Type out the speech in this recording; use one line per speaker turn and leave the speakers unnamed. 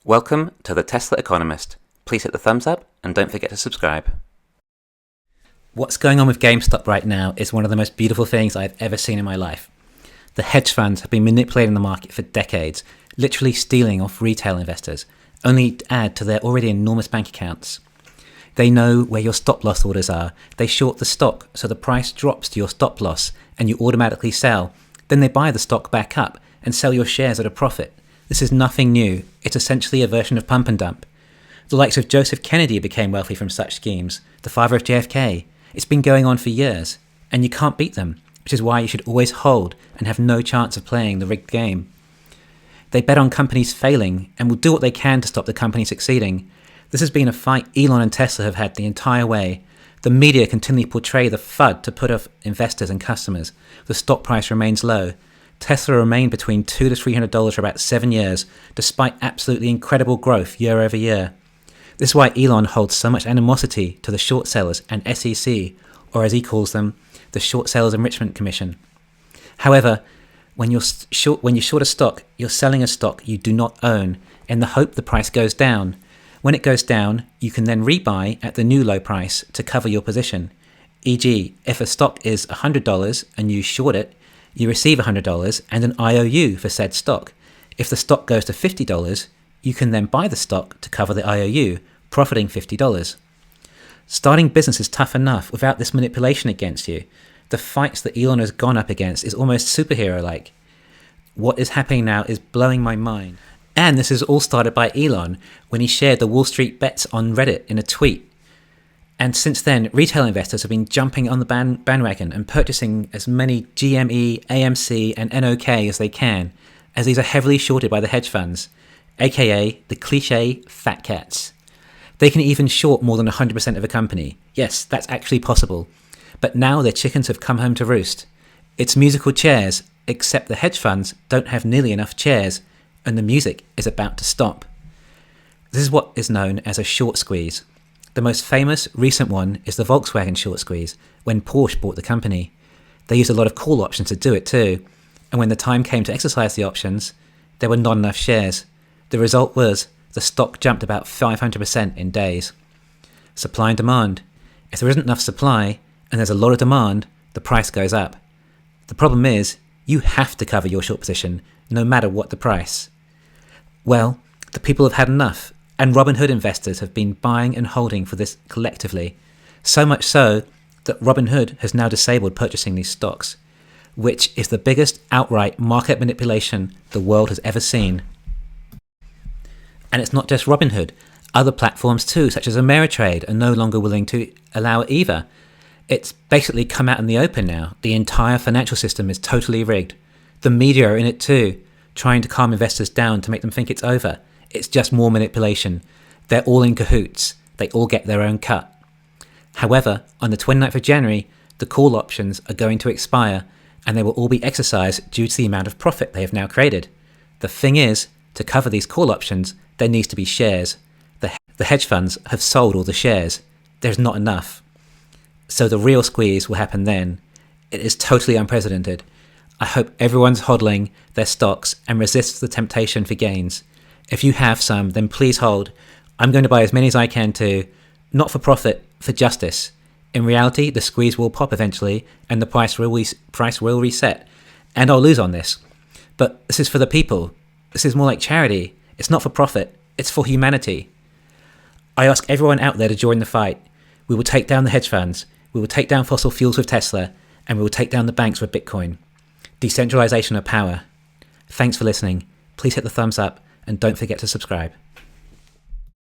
Welcome to the Tesla Economist. Please hit the thumbs up and don't forget to subscribe.
What's going on with Gamestop right now is one of the most beautiful things I've ever seen in my life. The hedge funds have been manipulating the market for decades, literally stealing off retail investors, only to add to their already enormous bank accounts. They know where your stop loss orders are. They short the stock so the price drops to your stop loss and you automatically sell. Then they buy the stock back up and sell your shares at a profit. This is nothing new. It's essentially a version of pump and dump. The likes of Joseph Kennedy became wealthy from such schemes, the father of JFK. It's been going on for years, and you can't beat them, which is why you should always hold and have no chance of playing the rigged game. They bet on companies failing and will do what they can to stop the company succeeding. This has been a fight Elon and Tesla have had the entire way. The media continually portray the FUD to put off investors and customers. The stock price remains low. Tesla remained between $200 to $300 for about 7 years, despite absolutely incredible growth year over year. This is why Elon holds so much animosity to the short sellers and SEC, or as he calls them, the Short Sellers Enrichment Commission. However, when you short a stock, you're selling a stock you do not own in the hope the price goes down. When it goes down, you can then rebuy at the new low price to cover your position. E.g., if a stock is $100 and you short it, you receive $100 and an IOU for said stock. If the stock goes to $50, you can then buy the stock to cover the IOU, profiting $50. Starting business is tough enough without this manipulation against you. The fights that Elon has gone up against is almost superhero-like. What is happening now is blowing my mind. And this is all started by Elon when he shared the Wall Street bets on Reddit in a tweet. And since then, retail investors have been jumping on the bandwagon and purchasing as many GME, AMC and NOK as they can, as these are heavily shorted by the hedge funds, aka the cliche fat cats. They can even short more than 100% of a company. Yes, that's actually possible. But now their chickens have come home to roost. It's musical chairs, except the hedge funds don't have nearly enough chairs, and the music is about to stop. This is what is known as a short squeeze. The most famous recent one is the Volkswagen short squeeze, when Porsche bought the company. They used a lot of call options to do it too, and when the time came to exercise the options, there were not enough shares. The result was the stock jumped about 500% in days. Supply and demand. If there isn't enough supply, and there's a lot of demand, the price goes up. The problem is, you have to cover your short position, no matter what the price. Well, the people have had enough. And Robinhood investors have been buying and holding for this collectively. So much so that Robinhood has now disabled purchasing these stocks, which is the biggest outright market manipulation the world has ever seen. And it's not just Robinhood. Other platforms too, such as Ameritrade, are no longer willing to allow it either. It's basically come out in the open now. The entire financial system is totally rigged. The media are in it too, trying to calm investors down to make them think it's over. It's just more manipulation. They're all in cahoots. They all get their own cut. However, on the 29th of January, the call options are going to expire and they will all be exercised due to the amount of profit they have now created. The thing is, to cover these call options, there needs to be shares. The hedge funds have sold all the shares. There's not enough. So the real squeeze will happen then. It is totally unprecedented. I hope everyone's hodling their stocks and resists the temptation for gains. If you have some, then please hold. I'm going to buy as many as I can too. Not for profit, for justice. In reality, the squeeze will pop eventually and the price will reset. And I'll lose on this. But this is for the people. This is more like charity. It's not for profit. It's for humanity. I ask everyone out there to join the fight. We will take down the hedge funds. We will take down fossil fuels with Tesla. And we will take down the banks with Bitcoin. Decentralization of power. Thanks for listening. Please hit the thumbs up. And don't forget to subscribe.